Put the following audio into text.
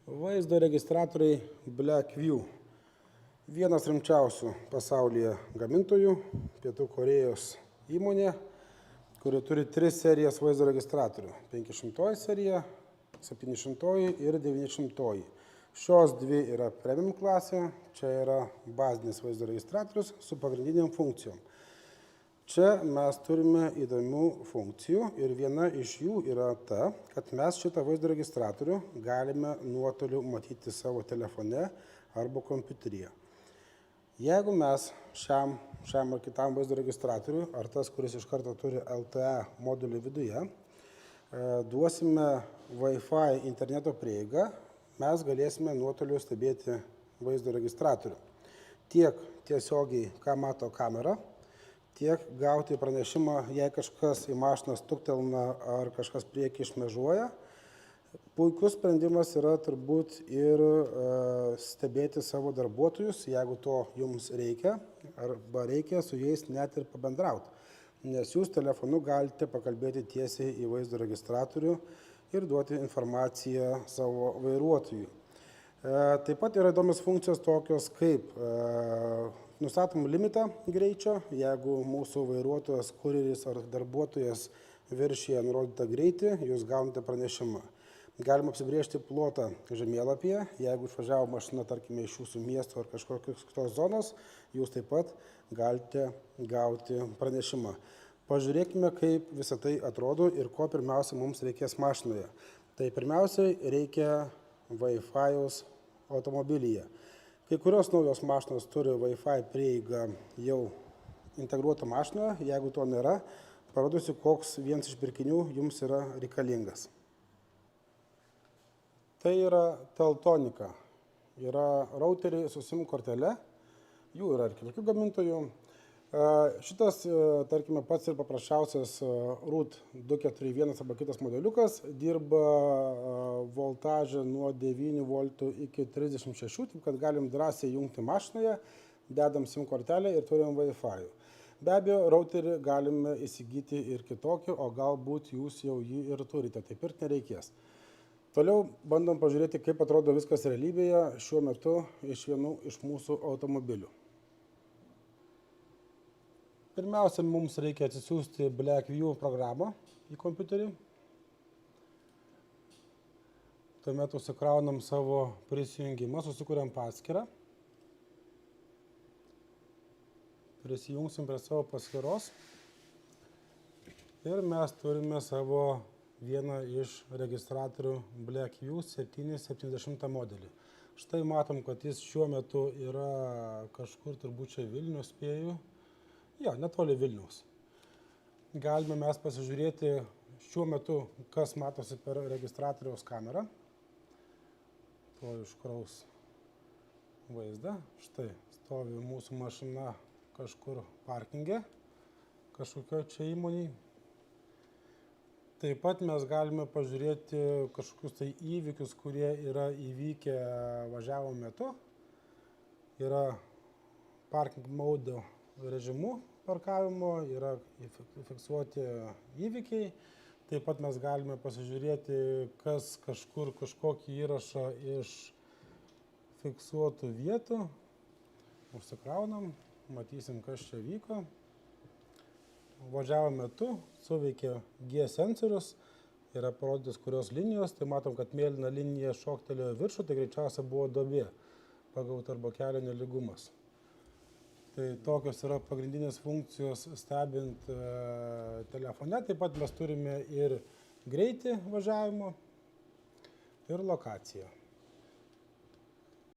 Vaizdo registratoriai Blackview. Vienas rimčiausių pasaulyje gamintojų, Pietų Korėjos įmonė, kuri turi 3 serijas vaizdo registratorių. 500 serija, 700 ir 900. Šios dvi yra premium klasė, čia yra bazinis vaizdo registratorius su pagrindiniam funkcijom. Čia mes turime įdomių funkcijų ir viena iš jų yra ta, kad mes šitą vaizdo registratorių galime nuotoliu matyti savo telefone arba kompiuteryje. Jeigu mes šiam ar kitam vaizdo registratoriui, ar tas, kuris iš karto turi LTE modulį viduje, duosime Wi-Fi interneto prieigą, mes galėsime nuotoliu stebėti vaizdo registratorių. Tiek tiesiogiai, ką mato kamera, tiek gauti pranešimą, jei kažkas į mašiną stuktelna ar kažkas priekį išmežuoja. Puikus sprendimas yra turbūt ir stebėti savo darbuotojus, jeigu to jums reikia, arba reikia su jais net ir pabendrauti. Nes jūs telefonu galite pakalbėti tiesiai į vaizdo registratorių ir duoti informaciją savo vairuotojui. Taip pat yra įdomios funkcijos tokios kaip nustatom limitą greičio, jeigu mūsų vairuotojas, kurjeris ar darbuotojas viršija nurodytą greitį, jūs gaunate pranešimą. Galima apsibrėžti plotą žemėlapyje, jeigu išvažiavo mašina, tarkime, iš jūsų miesto ar kažkokios kitos zonos, jūs taip pat galite gauti pranešimą. Pažiūrėkime, kaip visą tai atrodo ir ko pirmiausia mums reikės mašinoje. Tai pirmiausiai reikia Wi-Fi'aus automobilyje. Kai kurios naujos mašinos turi Wi-Fi prieigą jau integruotą mašinoje, jeigu to nėra, parodysiu, koks vienas iš pirkinių jums yra reikalingas. Tai yra Teltonika. Yra routeriai su SIM kortele, jų yra ir kitokių gamintojų. Šitas, tarkime, pats ir paprasčiausias RUT 241 arba kitas modeliukas dirba voltažą nuo 9 voltų iki 36, taip kad galim drąsiai jungti mašinoje, dedam SIM kortelę ir turim Wi-Fi. Be abejo, routerį galime įsigyti ir kitokį, o galbūt jūs jau jį ir turite, taip ir nereikės. Toliau bandom pažiūrėti, kaip atrodo viskas realybėje šiuo metu iš vienų iš mūsų automobilių. Pirmiausia, mums reikia atsisiųsti Blackview programą į kompiuterį. Tuomet užsikraunam savo prisijungimą, susikuriam paskyrą. Prisijungsim prie savo paskyros. Ir mes turime savo vieną iš registratorių Blackview 770 modelį. Štai matom, kad jis šiuo metu yra kažkur turbūt čia Vilnius, spėju. Jo, netoli Vilniaus. Galime mes pasižiūrėti šiuo metu, kas matosi per registratoriaus kamerą. To iškraus vaizdą. Štai stovi mūsų mašina kažkur parkinge, kažkokio čia įmonėje. Taip pat mes galime pažiūrėti kažkokius tai įvykius, kurie yra įvykę važiavimo metu. Yra parking mode režimu parkavimo, yra fiksuoti įvykiai. Taip pat mes galime pasižiūrėti, kas kažkur kažkokį įrašą iš fiksuotų vietų. Užsikraunam, matysim, kas čia vyko. Važiavimo metu suveikė G sensorius, yra parodytos kurios linijos, tai matom, kad mėlyna linija šoktelėjo viršų, tai greičiausia buvo duobė pagauta arba kelio nelygumas. Tai tokios yra pagrindinės funkcijos stebint telefone. Taip pat mes turime ir greitį važiavimo ir lokaciją.